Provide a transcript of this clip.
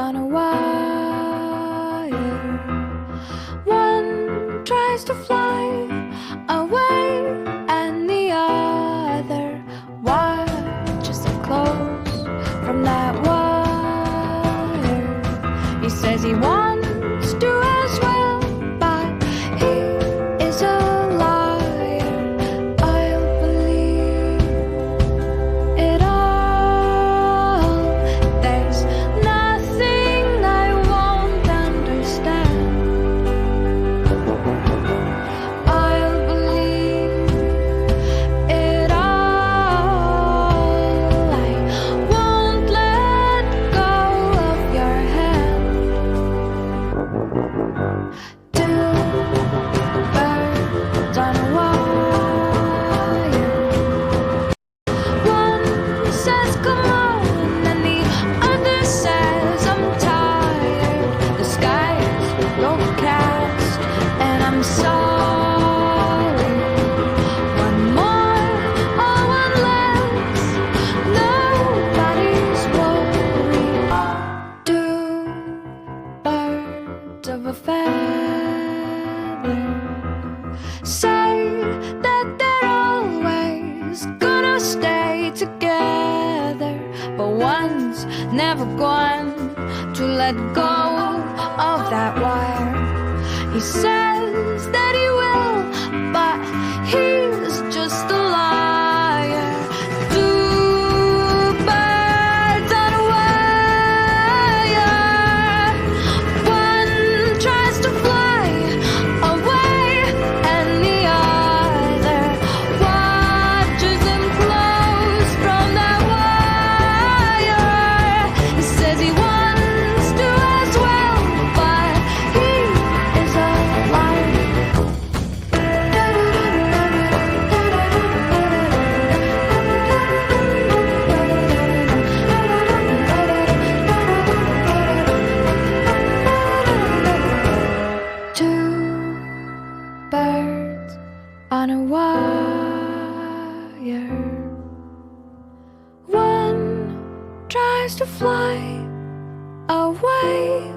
on a wire. One tries to fly away, and the other watches it close from that wire. He says he wants to as well, but he is a liar. I'll believe it all. There's nothing I won't understand. I'll believe it all. I won't let go of your hand. Two birds on a wire. One says come on, and the other says I'm tired. The sky's overcast, and I'm sorry. One more or one less, nobody's worried. Two birds of a feather say that they're always gonna stay together, but one's never going to let go of that wire. He says that he will, but he's just a liar. Two birds on a wire. One tries to fly away, and the other watches him close from that wire. He says he wants to as well, but he is a liar. Two birds on a wire. One tries to fly away,